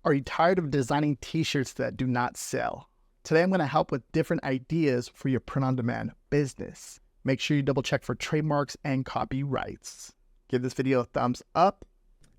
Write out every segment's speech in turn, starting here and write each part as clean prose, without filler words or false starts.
Are you tired of designing t-shirts that do not sell? Today I'm going to help with different ideas for your print-on-demand business. Make sure you double check for trademarks and copyrights. Give this video a thumbs up.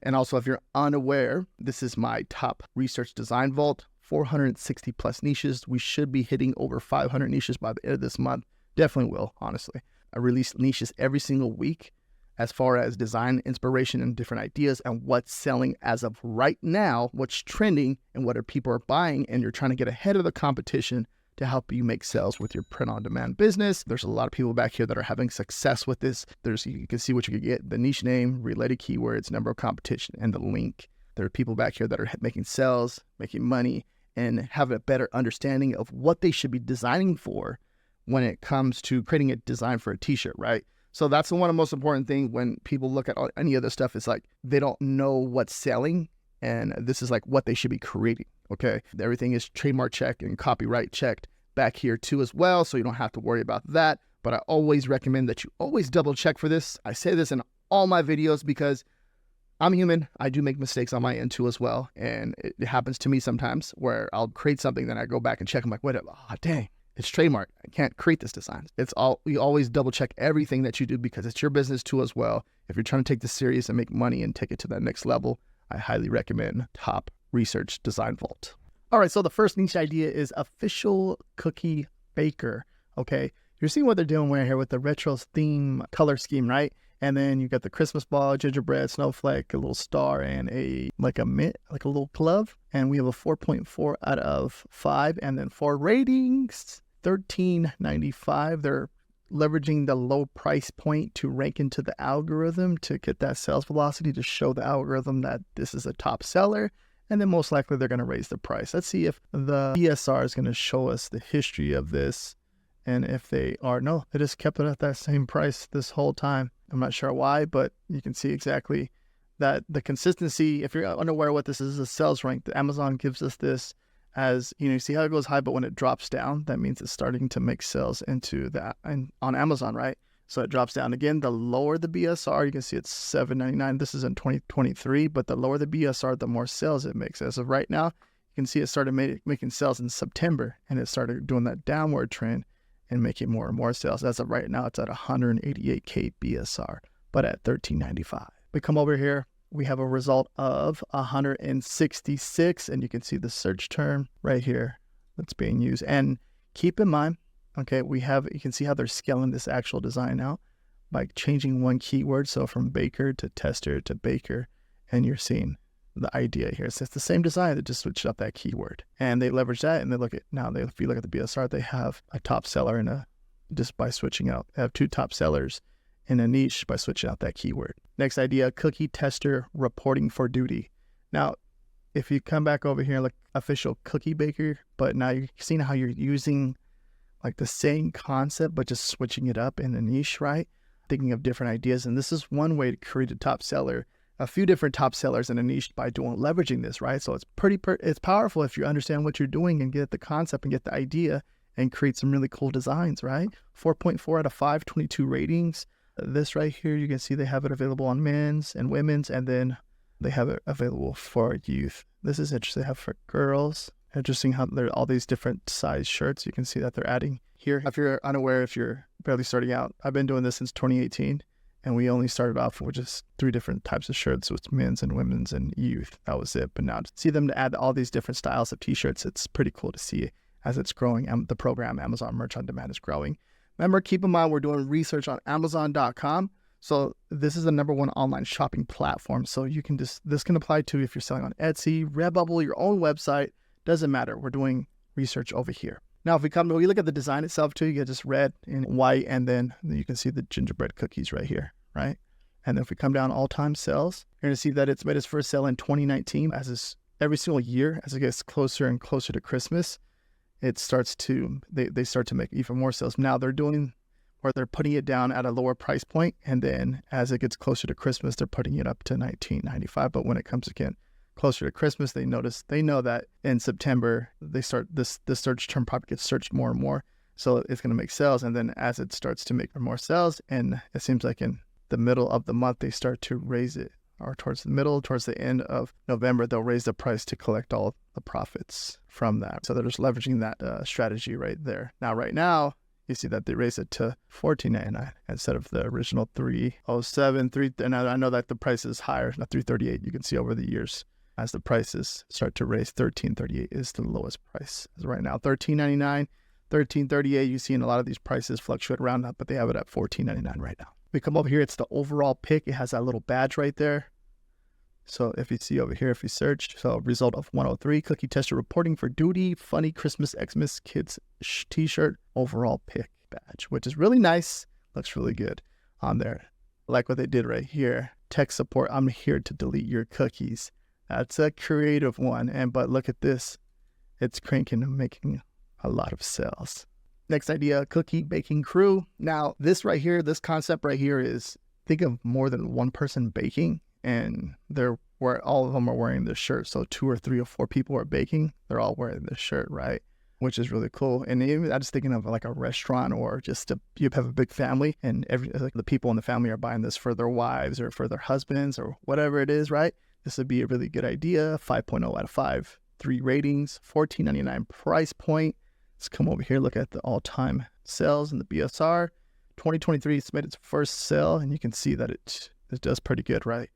And also, if you're unaware, this is my top research design vault, 460 plus niches. We should be hitting over 500 niches by the end of this month. Definitely will, honestly. I release niches every single week as far as design inspiration and different ideas and what's selling as of right now, what's trending and what people are buying, and you're trying to get ahead of the competition to help you make sales with your print-on-demand business. There's a lot of people back here that are having success with this. You can see what you can get, the niche name, related keywords, number of competition, and the link. There are people back here that are making sales, making money, and have a better understanding of what they should be designing for when it comes to creating a design for a t-shirt, right? So that's one of the most important things when people look at any other stuff. Is like they don't know what's selling, and this is like what they should be creating, okay? Everything is trademark checked and copyright checked back here too as well, so you don't have to worry about that. But I always recommend that you always double check for this. I say this in all my videos because I'm human. I do make mistakes on my end too as well, and it happens to me sometimes where I'll create something, then I go back and check. I'm like, wait, oh, dang. It's trademark. I can't create this design. You always double check everything that you do because it's your business too as well. If you're trying to take this serious and make money and take it to that next level, I highly recommend Top Research Design Vault. All right, so the first niche idea is official cookie baker. Okay, you're seeing what they're doing right here with the retro theme color scheme, right? And then you got the Christmas ball, gingerbread, snowflake, a little star, and a mint, like a little glove. And we have a 4.4 out of 5, and then 4 ratings. $13.95. They're leveraging the low price point to rank into the algorithm to get that sales velocity, to show the algorithm that this is a top seller. And then most likely they're going to raise the price. Let's see if the BSR is going to show us the history of this. And if they are, no, they just kept it at that same price this whole time. I'm not sure why, but you can see exactly that the consistency. If you're unaware what this is a sales rank, the Amazon gives us this as, you see how it goes high, but when it drops down, that means it's starting to make sales into that on Amazon, right? So it drops down again. The lower the BSR, you can see it's $7.99. This is in 2023, but the lower the BSR, the more sales it makes. As of right now, you can see it started making sales in September, and it started doing that downward trend and making more and more sales. As of right now, it's at 188K BSR, but at $13.95. We come over here. We have a result of 166, and you can see the search term right here that's being used. And keep in mind, okay, you can see how they're scaling this actual design out by changing one keyword. So from baker to tester to baker, and you're seeing the idea here. So it's the same design, they just switched up that keyword. And they leverage that, and if you look at the BSR, they have a top seller just by switching out. They have 2 top sellers in a niche by switching out that keyword. Next idea, cookie tester reporting for duty. Now, if you come back over here, look, official cookie baker, but now you're seeing how you're using like the same concept, but just switching it up in the niche, right? Thinking of different ideas. And this is one way to create a top seller, a few different top sellers in a niche by leveraging this, right? So it's powerful if you understand what you're doing and get the concept and get the idea and create some really cool designs, right? 4.4 out of 5, 22 ratings. This right here, you can see they have it available on men's and women's, and then they have it available for youth. This is interesting. They have for girls. Interesting how there are all these different size shirts. You can see that they're adding here. If you're unaware, if you're barely starting out, I've been doing this since 2018, and we only started off with just 3 different types of shirts. So it's men's and women's and youth. That was it. But now to see them to add all these different styles of t-shirts, it's pretty cool to see as it's growing. And the program Amazon Merch on Demand is growing. Remember, keep in mind, we're doing research on Amazon.com. So this is the #1 online shopping platform. So this can apply to if you're selling on Etsy, Redbubble, your own website, doesn't matter. We're doing research over here. Now, if we look at the design itself too, you get just red and white, and then you can see the gingerbread cookies right here, right? And then if we come down all-time sales, you're gonna see that it's made its first sale in 2019. Every single year, as it gets closer and closer to Christmas, they start to make even more sales. Now they're putting it down at a lower price point, and then as it gets closer to Christmas, they're putting it up to $19.95. But when it comes again closer to Christmas, they know that in September the search term probably gets searched more and more, so it's going to make sales. And then as it starts to make more sales, and it seems like in the middle of the month they start to raise it or towards the middle, towards the end of November, they'll raise the price to collect all the profits from that. So they're just leveraging that strategy right there. Now, right now, you see that they raised it to $14.99 instead of the original $307. And I know that the price is higher, not $338. You can see over the years as the prices start to raise, $13.38 is the lowest price. As right now, $13.99, $13.38. You see in a lot of these prices fluctuate around that, but they have it at $14.99 right now. We come over here, it's the overall pick. It has that little badge right there. So if you see over here, if you search, so result of 103, cookie tester reporting for duty, funny Christmas Xmas kids t-shirt, overall pick badge, which is really nice. Looks really good on there. Like what they did right here. Tech support, I'm here to delete your cookies. That's a creative one. But look at this. It's cranking and making a lot of sales. Next idea, cookie baking crew. Now, this right here, this concept right here is, think of more than one person baking, and they're where all of them are wearing this shirt. So 2 or 3 or 4 people are baking. They're all wearing this shirt, right? Which is really cool. And even I'm just thinking of like a restaurant or just you have a big family, and like the people in the family are buying this for their wives or for their husbands or whatever it is, right? This would be a really good idea. 5.0 out of 5, 3 ratings, $14.99 price point. Let's come over here, look at the all-time sales in the BSR. 2023, it's made its first sale, and you can see that it does pretty good, right?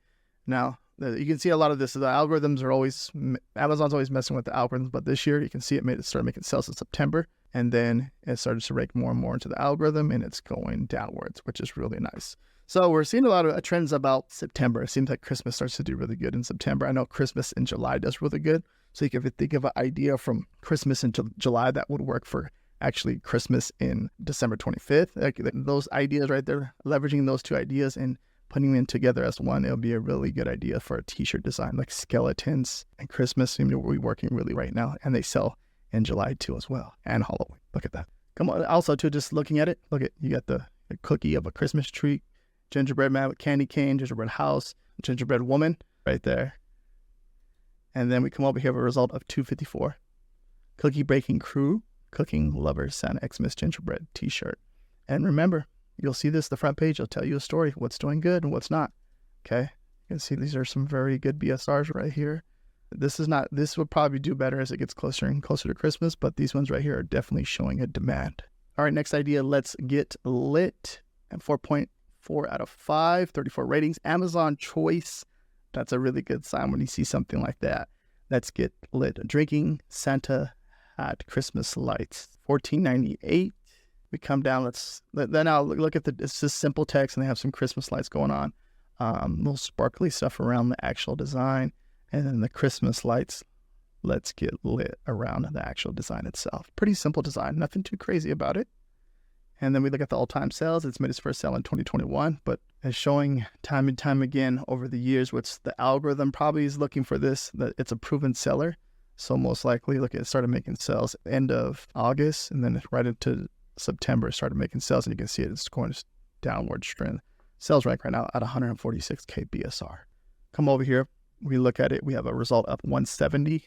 Now, you can see a lot of this. The algorithms are always, Amazon's always messing with the algorithms, but this year you can see it started making sales in September, and then it started to rake more and more into the algorithm, and it's going downwards, which is really nice. So we're seeing a lot of trends about September. It seems like Christmas starts to do really good in September. I know Christmas in July does really good. So you can think of an idea from Christmas into July that would work for actually Christmas in December 25th. Like those ideas right there, leveraging those 2 ideas and putting them together as one, it'll be a really good idea for a t-shirt design. Like skeletons and Christmas seem to be working really right now. And they sell in July too as well. And Halloween. Look at that. Come on. Also too, just looking at it, look at, you got the cookie of a Christmas tree, gingerbread man with candy cane, gingerbread house, gingerbread woman right there. And then we come over here with a result of 254. Cookie baking crew, cooking lovers, Santa Xmas gingerbread t-shirt. And remember, you'll see this, the front page, it'll tell you a story, what's doing good and what's not. Okay. You can see these are some very good BSRs right here. This would probably do better as it gets closer and closer to Christmas, but these ones right here are definitely showing a demand. All right, next idea, let's get lit. And 4.4 out of 5, 34 ratings. Amazon choice. That's a really good sign when you see something like that. Let's get lit. Drinking Santa hat Christmas lights. $14.98. We come down. Then I'll look at it's just simple text, and they have some Christmas lights going on. Little sparkly stuff around the actual design, and then the Christmas lights. Let's get lit around the actual design itself. Pretty simple design. Nothing too crazy about it. And then we look at the all-time sales. It's made its first sale in 2021, but as showing time and time again over the years, which the algorithm probably is looking for this, that it's a proven seller. So most likely, look, it started making sales end of August, and then right into September, it started making sales, and you can see it's going downward trend. Sales rank right now at 146K BSR. Come over here. We look at it. We have a result of 170.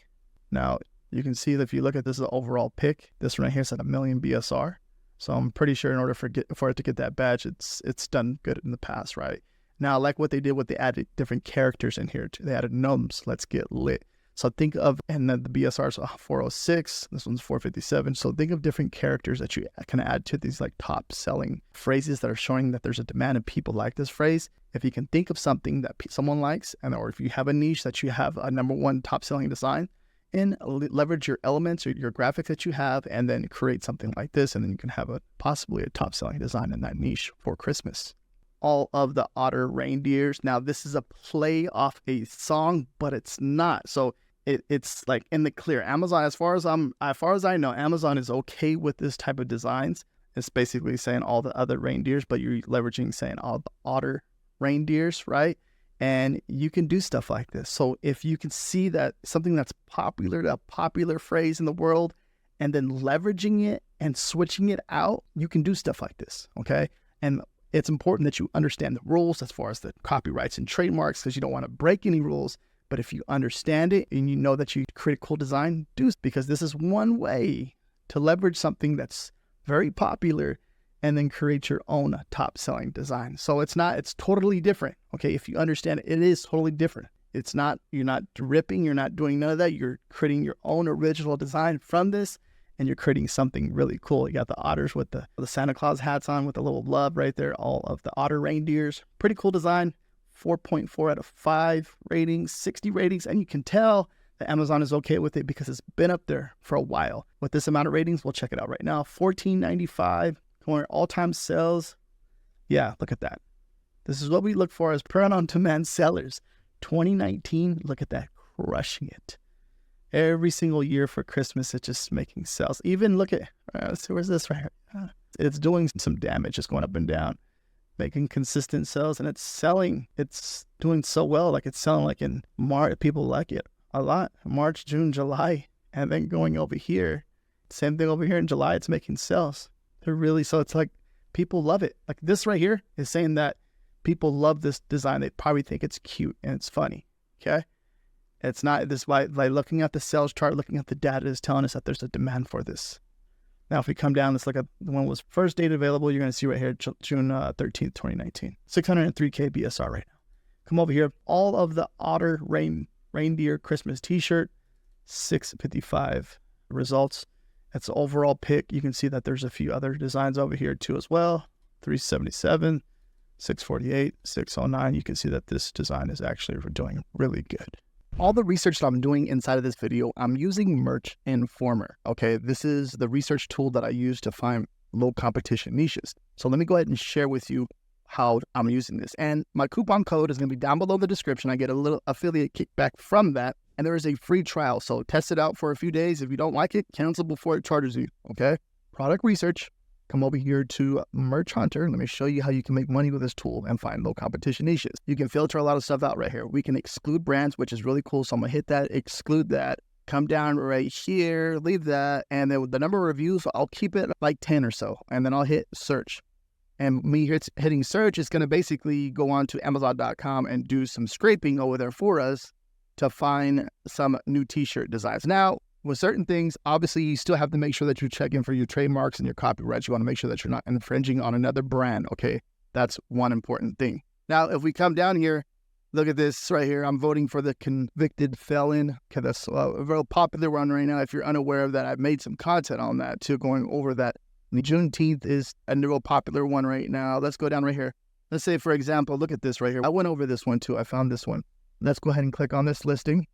Now, you can see that if you look at this, the overall pick, this one right here is at 1 million BSR. So I'm pretty sure in order for it to get that badge, it's done good in the past, right? Now, like what they did, they added different characters in here too. They added gnomes. Let's get lit. So think of, and then the BSR is 406. This one's 457. So think of different characters that you can add to these like top selling phrases that are showing that there's a demand and people like this phrase. If you can think of something that someone likes, or if you have a niche that you have a #1 top selling design, and leverage your elements or your graphics that you have, and then create something like this, and then you can have possibly a top selling design in that niche for Christmas. All of the Otter Reindeers. Now this is a play off a song, but it's not. So it's like in the clear. Amazon, as far as I know, Amazon is okay with this type of designs. It's basically saying all the other reindeers, but you're leveraging saying all the Otter Reindeers, right? And you can do stuff like this. So if you can see that something that's popular, a popular phrase in the world, and then leveraging it and switching it out, you can do stuff like this, okay? And it's important that you understand the rules as far as the copyrights and trademarks, because you don't want to break any rules. But if you understand it and you know that you create a cool design, because this is one way to leverage something that's very popular and then create your own top selling design. So it's totally different. Okay. If you understand it, it is totally different. It's not, you're not ripping, you're not doing none of that. You're creating your own original design from this, and you're creating something really cool. You got the otters with the Santa Claus hats on with a little love right there. All of the Otter reindeers. Pretty cool design. 4.4 out of 5 ratings, 60 ratings. And you can tell that Amazon is okay with it because it's been up there for a while. With this amount of ratings, we'll check it out right now. $14.95, going all-time sales. Yeah, look at that. This is what we look for as print-on-demand sellers. 2019, look at that, crushing it. Every single year for Christmas, it's just making sales. Even look at, where's this right here? It's doing some damage, just going up and down, making consistent sales, and it's selling. It's doing so well, like it's selling like in March. People like it a lot. March, June, July, and then going over here. Same thing over here in July, it's making sales. So it's like people love it. Like this right here is saying that people love this design. They probably think it's cute and it's funny, okay? It's not this by looking at the sales chart, looking at the data is telling us that there's a demand for this. Now, if we come down, let's look at the one that was first date available. You're going to see right here, June 13th, 2019. 603K BSR right now. Come over here. All of the Otter reindeer Christmas t-shirt, 655 results. That's the overall pick. You can see that there's a few other designs over here too as well. 377, 648, 609. You can see that this design is actually doing really good. All the research that I'm doing inside of this video, I'm using Merch Informer. Okay, this is the research tool that I use to find low competition niches. So let me go ahead and share with you how I'm using this. And my coupon code is going to be down below the description. I get a little affiliate kickback from that. And there is a free trial. So test it out for a few days. If you don't like it, cancel before it charges you. Okay, product research. Come over here to Merch Hunter. Let me show you how you can make money with this tool and find low competition niches. You can filter a lot of stuff out right here. We can exclude brands, which is really cool. So I'm going to hit that, exclude that, come down right here, leave that. And then with the number of reviews, I'll keep it like 10 or so. And then I'll hit search. And me hitting search is going to basically go on to Amazon.com and do some scraping over there for us to find some new t-shirt designs. Now, with certain things, obviously, you still have to make sure that you check in for your trademarks and your copyrights. You want to make sure that you're not infringing on another brand, okay? That's one important thing. Now, if we come down here, look at this right here. I'm voting for the convicted felon. Okay, that's a real popular one right now. If you're unaware of that, I've made some content on that too, going over that. Juneteenth is a real popular one right now. Let's go down right here. Let's say, for example, look at this right here. I went over this one too. I found this one. Let's go ahead and click on this listing.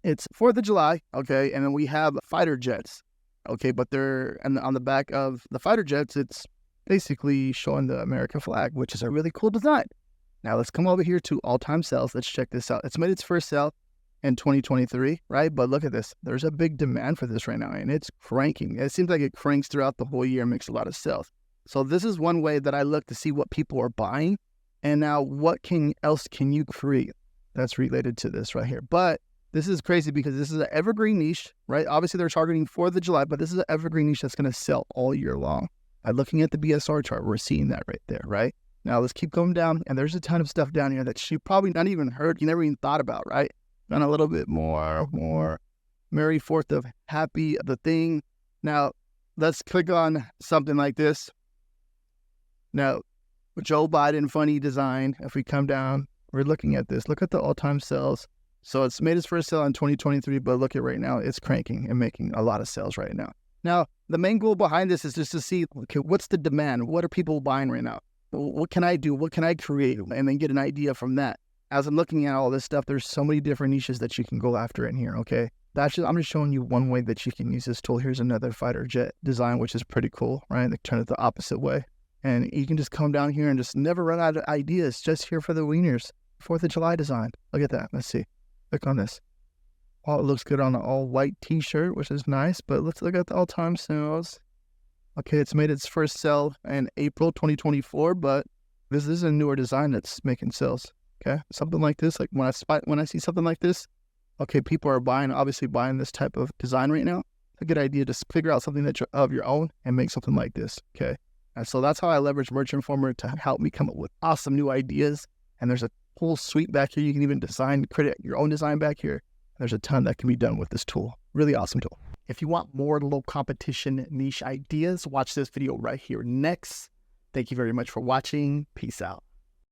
It's 4th of July, okay, and then we have fighter jets, okay, but they're on the back of the fighter jets, it's basically showing the American flag, which is a really cool design. Now let's come over here to all-time sales. Let's check this out. It's made its first sale in 2023, right? But look at this. There's a big demand for this right now, and it's cranking. It seems like it cranks throughout the whole year and makes a lot of sales. So this is one way that I look to see what people are buying, and now what else can you create that's related to this right here. But this is crazy because this is an evergreen niche, right? Obviously, they're targeting 4th of July, but this is an evergreen niche that's going to sell all year long. By looking at the BSR chart, we're seeing that right there, right? Now, let's keep going down, and there's a ton of stuff down here that you probably not even heard, you never even thought about, right? And a little bit more Merry 4th of Happy the Thing. Now, let's click on something like this. Now, Joe Biden funny design. If we come down, we're looking at this. Look at the all-time sales. So it's made its first sale in 2023, but look at right now, it's cranking and making a lot of sales right now. Now, the main goal behind this is just to see, okay, what's the demand? What are people buying right now? What can I do? What can I create? And then get an idea from that. As I'm looking at all this stuff, there's so many different niches that you can go after in here, okay? I'm just showing you one way that you can use this tool. Here's another fighter jet design, which is pretty cool, right? They turn it the opposite way. And you can just come down here and just never run out of ideas, just here for the wieners. 4th of July design. Look at that. Let's see. Click on this. Oh, it looks good on an all-white t-shirt, which is nice, but let's look at the all-time sales. Okay, it's made its first sale in April 2024, but this is a newer design that's making sales, okay? Something like this, like when I see something like this, okay, people are obviously buying this type of design right now. It's a good idea to figure out something that's of your own and make something like this, okay? And so that's how I leverage Merch Informer to help me come up with awesome new ideas. And there's a whole suite back here. You can even create your own design back here. There's a ton that can be done with this tool. Really awesome tool. If you want more low competition niche ideas, watch this video right here next. Thank you very much for watching. Peace out.